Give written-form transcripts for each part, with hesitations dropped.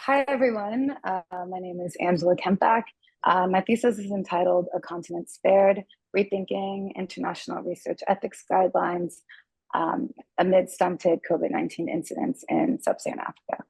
Hi, everyone. My name is Angela Kemfack. My thesis is entitled A Continent Spared, Rethinking International Research Ethics Guidelines Amid Stunted COVID-19 Incidents in Sub-Saharan Africa.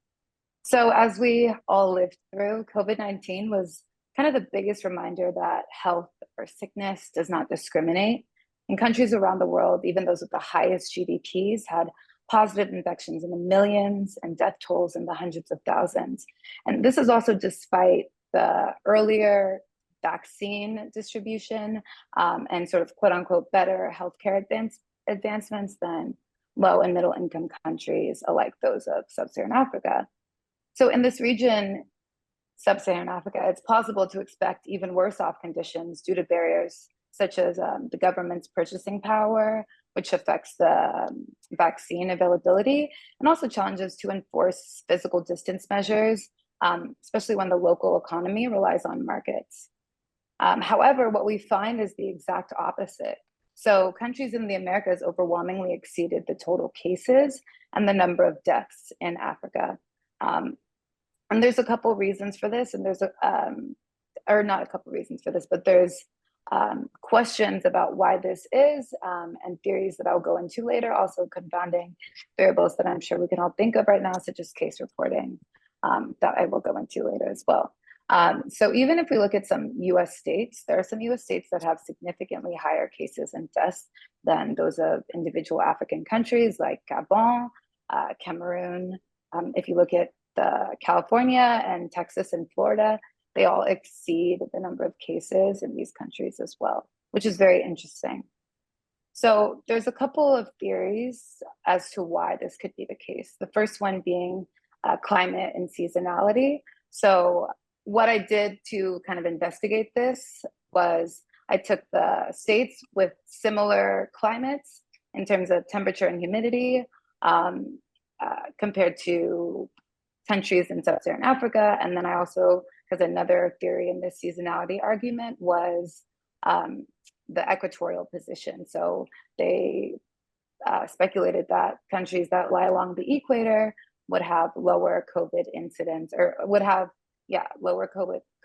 So as we all lived through, COVID-19 was kind of the biggest reminder that health or sickness does not discriminate. In countries around the world, even those with the highest GDPs had positive infections in the millions and death tolls in the hundreds of thousands. And this is also despite the earlier vaccine distribution and sort of quote unquote better healthcare advancements than low and middle income countries, alike those of Sub-Saharan Africa. So in this region, Sub-Saharan Africa, it's possible to expect even worse off conditions due to barriers such as the government's purchasing power, which affects the vaccine availability, and also challenges to enforce physical distance measures, especially when the local economy relies on markets. However, what we find is the exact opposite. So countries in the Americas overwhelmingly exceeded the total cases and the number of deaths in Africa. And there's a couple reasons for this, and or not a couple reasons for this, but there's questions about why this is and theories that I'll go into later, also confounding variables that I'm sure we can all think of right now, such as case reporting that I will go into later as well. So even if we look at some US states, there are some US states that have significantly higher cases and deaths than those of individual African countries like Gabon, Cameroon. If you look at California and Texas and Florida, they all exceed the number of cases in these countries as well, which is very interesting. So there's a couple of theories as to why this could be the case. The first one being climate and seasonality. So what I did to kind of investigate this was I took the states with similar climates in terms of temperature and humidity compared to countries in Sub-Saharan Africa. And then I also, because another theory in this seasonality argument was the equatorial position. So they speculated that countries that lie along the equator would have lower COVID incidents, or would have, lower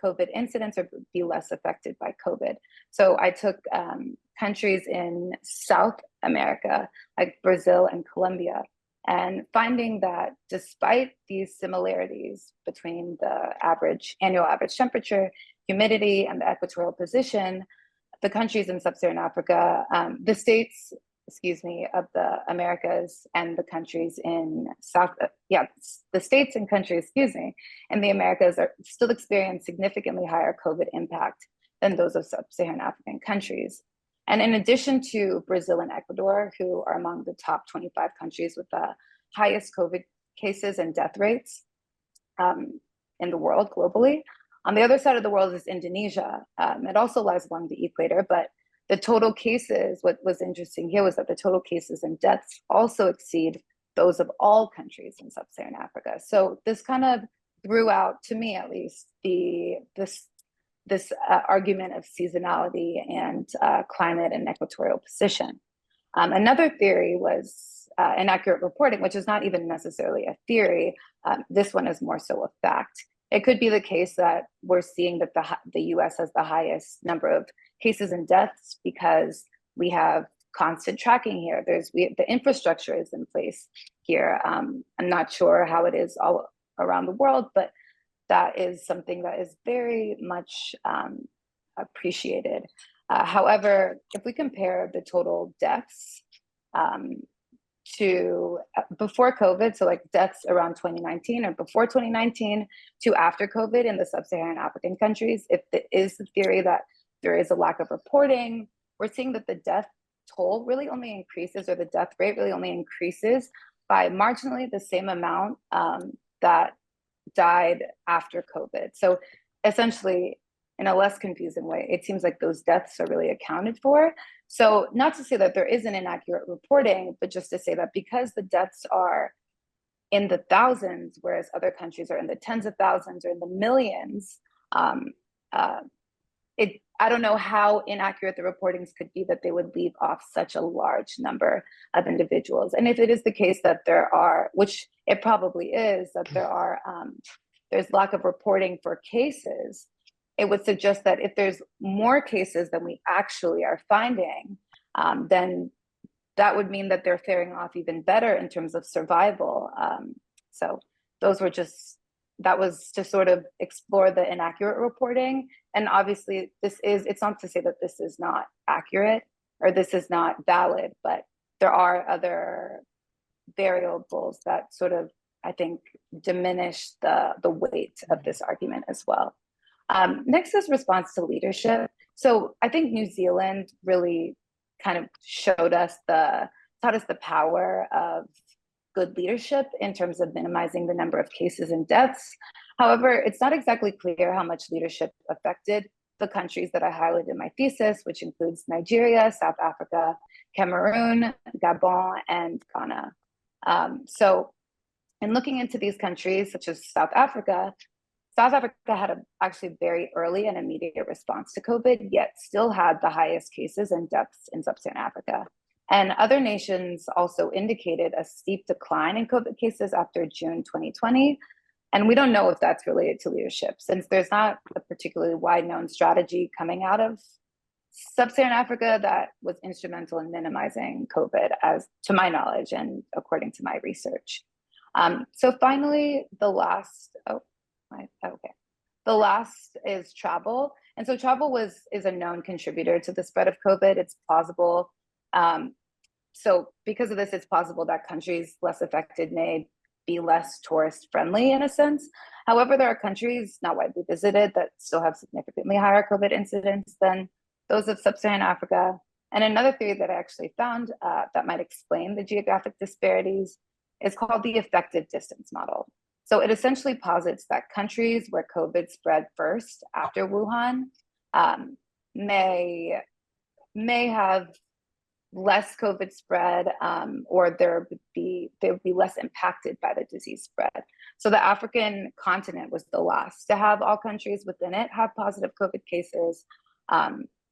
COVID incidents, or be less affected by COVID. So I took countries in South America, like Brazil and Colombia, and finding that despite these similarities between the annual average temperature, humidity, and the equatorial position, the countries in Sub-Saharan Africa, the states, of the Americas and the countries in the states and countries, in the Americas are still experience significantly higher COVID impact than those of Sub-Saharan African countries. And in addition to Brazil and Ecuador, who are among the top 25 countries with the highest COVID cases and death rates in the world globally, on the other side of the world is Indonesia. It also lies along the equator, but the total cases, what was interesting here was that the total cases and deaths also exceed those of all countries in Sub-Saharan Africa. So this kind of threw out, to me at least, this argument of seasonality and climate and equatorial position. Another theory was inaccurate reporting, which is not even necessarily a theory. This one is more so a fact. It could be the case that we're seeing that the US has the highest number of cases and deaths because we have constant tracking here. The infrastructure is in place here. I'm not sure how it is all around the world, but that is something that is very much appreciated. However, if we compare the total deaths to before COVID, so like deaths around 2019 or before 2019 to after COVID in the Sub-Saharan African countries, if it is the theory that there is a lack of reporting, we're seeing that the death toll really only increases, or the death rate really only increases by marginally the same amount that died after COVID. So essentially, in a less confusing way, it seems like those deaths are really accounted for. So not to say that there isn't inaccurate reporting, but just to say that because the deaths are in the thousands, whereas other countries are in the tens of thousands or in the millions, I don't know how inaccurate the reportings could be that they would leave off such a large number of individuals. And if it is the case that there are, which it probably is, that there are there's lack of reporting for cases, it would suggest that if there's more cases than we actually are finding, then that would mean that they're faring off even better in terms of survival. So those were just, that was to sort of explore the inaccurate reporting. And obviously it's not to say that this is not accurate or this is not valid, but there are other variables that sort of, I think, diminish the weight of this argument as well. Next is response to leadership. So I think New Zealand really kind of taught us the power of good leadership in terms of minimizing the number of cases and deaths. However, it's not exactly clear how much leadership affected the countries that I highlighted in my thesis, which includes Nigeria, South Africa, Cameroon, Gabon, and Ghana. So in looking into these countries, such as South Africa had actually very early and immediate response to COVID, yet still had the highest cases and deaths in sub-Saharan Africa. And other nations also indicated a steep decline in COVID cases after June 2020. And we don't know if that's related to leadership, since there's not a particularly wide-known strategy coming out of sub-Saharan Africa that was instrumental in minimizing COVID, as to my knowledge and according to my research. So finally, the last is travel. And so travel is a known contributor to the spread of COVID. It's plausible. So because of this, it's plausible that countries less affected may be less tourist friendly in a sense. However, there are countries not widely visited that still have significantly higher COVID incidence than those of sub-Saharan Africa. And another theory that I actually found that might explain the geographic disparities is called the effective distance model. So it essentially posits that countries where COVID spread first after Wuhan may have less COVID spread, or they would be less impacted by the disease spread. So the African continent was the last to have all countries within it have positive COVID cases.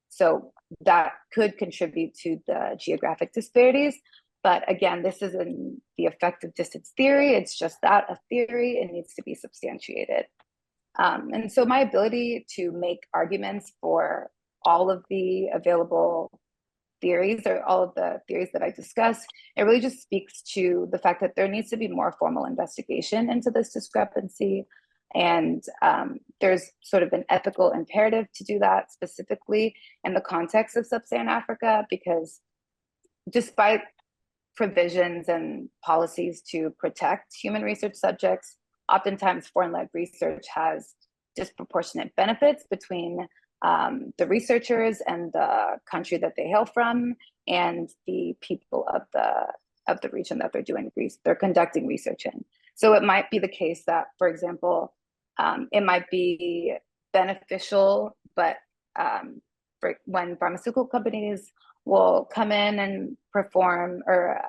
So that could contribute to the geographic disparities. But again, this isn't the effective distance theory. It's just that, a theory. It needs to be substantiated. And so my ability to make arguments for all of the available theories, or all of the theories that I discussed, it really just speaks to the fact that there needs to be more formal investigation into this discrepancy. And there's sort of an ethical imperative to do that, specifically in the context of sub-Saharan Africa, because despite provisions and policies to protect human research subjects, oftentimes foreign-led research has disproportionate benefits between the researchers and the country that they hail from, and the people of the region that they're conducting research in. So it might be the case that, for example, it might be beneficial, but when pharmaceutical companies will come in and perform or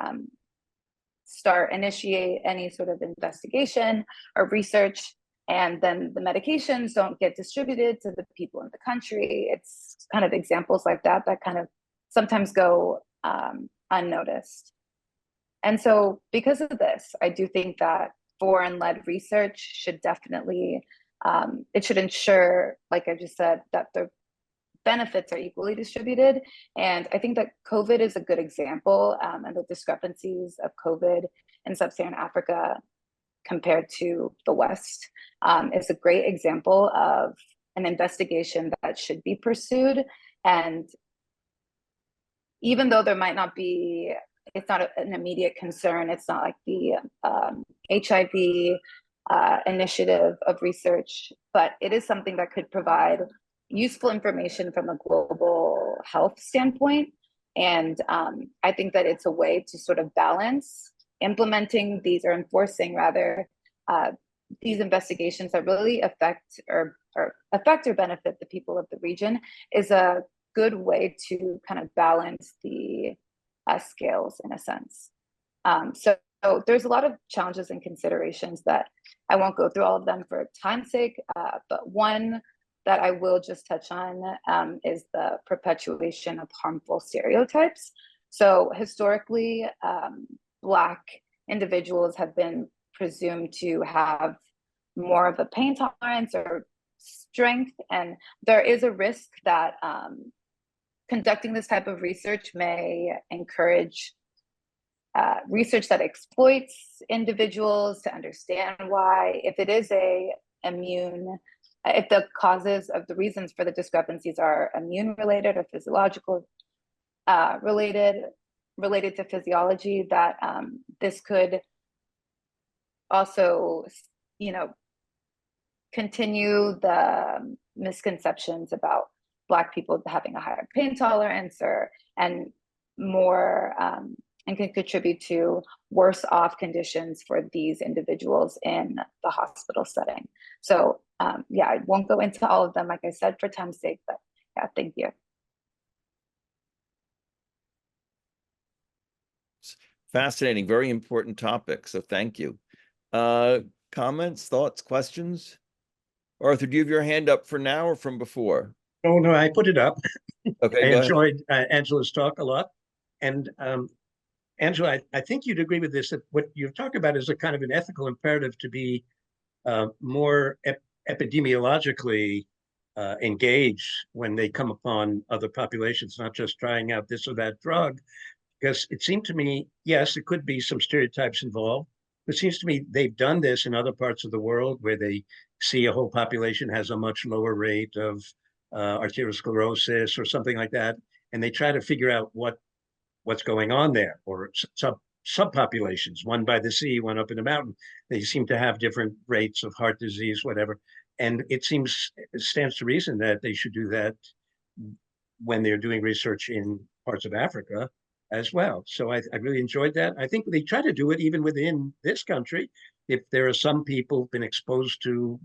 initiate any sort of investigation or research, and then the medications don't get distributed to the people in the country. It's kind of examples like that kind of sometimes go unnoticed. And so because of this, I do think that foreign-led research should definitely, it should ensure, like I just said, that the benefits are equally distributed. And I think that COVID is a good example, and the discrepancies of COVID in sub-Saharan Africa compared to the West is a great example of an investigation that should be pursued. And even though there might not be, it's not an immediate concern, it's not like the HIV initiative of research, but it is something that could provide useful information from a global health standpoint. And I think that it's a way to sort of balance implementing these, or enforcing rather, these investigations that really affect or benefit the people of the region, is a good way to kind of balance the scales in a sense. So there's a lot of challenges and considerations that I won't go through all of them for time's sake, but one that I will just touch on is the perpetuation of harmful stereotypes. So historically, Black individuals have been presumed to have more of a pain tolerance or strength. And there is a risk that conducting this type of research may encourage research that exploits individuals to understand why, if it is if the causes of the reasons for the discrepancies are immune related or physiological related to physiology, that this could also, continue the misconceptions about Black people having a higher pain tolerance and more and can contribute to worse off conditions for these individuals in the hospital setting. So yeah, I won't go into all of them, like I said, for time's sake, but yeah, thank you. Fascinating, very important topic. So thank you. Comments, thoughts, questions? Arthur, do you have your hand up for now or from before? No, I put it up. Okay, I go enjoyed Angela's talk a lot. And Angela, I think you'd agree with this, that what you're talking about is a kind of an ethical imperative to be more epidemiologically engaged when they come upon other populations, not just trying out this or that drug. Because it seemed to me, yes, there could be some stereotypes involved, but it seems to me they've done this in other parts of the world where they see a whole population has a much lower rate of arteriosclerosis or something like that, and they try to figure out what's going on there, or subpopulations, one by the sea, one up in the mountain. They seem to have different rates of heart disease, whatever. And it stands to reason that they should do that when they're doing research in parts of Africa as well. So I really enjoyed that. I think they try to do it even within this country. If there are some people who've been exposed to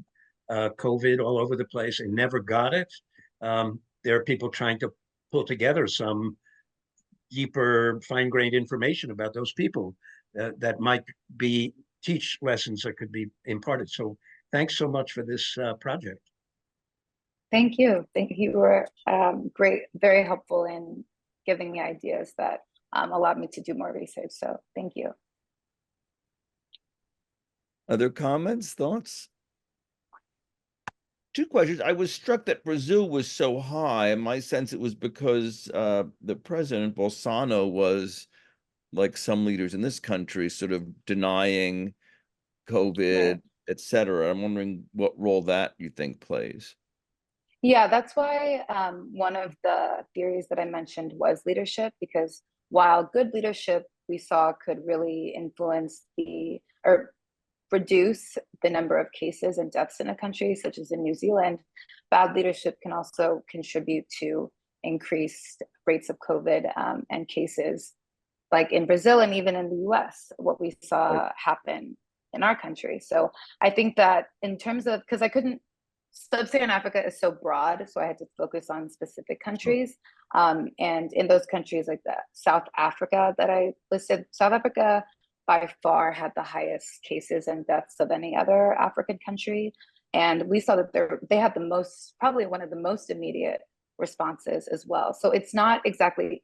COVID all over the place and never got it, there are people trying to pull together some deeper, fine-grained information about those people that might teach lessons that could be imparted. So thanks so much for this project. Thank you. You were great, very helpful in giving me ideas that allowed me to do more research. So thank you. Other comments, thoughts? Two questions. I was struck that Brazil was so high. In my sense, it was because the president, Bolsonaro, was, like some leaders in this country, sort of denying COVID, Right. et cetera. I'm wondering what role that you think plays. Yeah, that's why one of the theories that I mentioned was leadership, because while good leadership we saw could really influence or reduce the number of cases and deaths in a country such as in New Zealand, bad leadership can also contribute to increased rates of COVID and cases, like in Brazil and even in the US, what we saw happen in our country. So I think that in terms of, because Sub-Saharan Africa is so broad, so I had to focus on specific countries. And in those countries like South Africa that I listed, South Africa by far had the highest cases and deaths of any other African country. And we saw that they had probably one of the most immediate responses as well. So it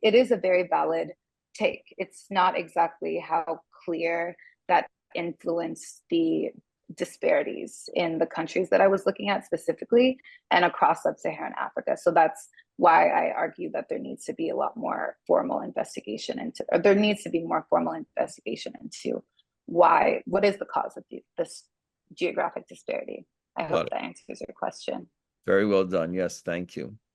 is a very valid take. It's not exactly how clear that influenced the disparities in the countries that I was looking at specifically and across Sub-Saharan Africa. So that's why I argue that there needs to be a lot more formal investigation into what is the cause of this geographic disparity. I hope that answers your question. Very well done. Yes, thank you.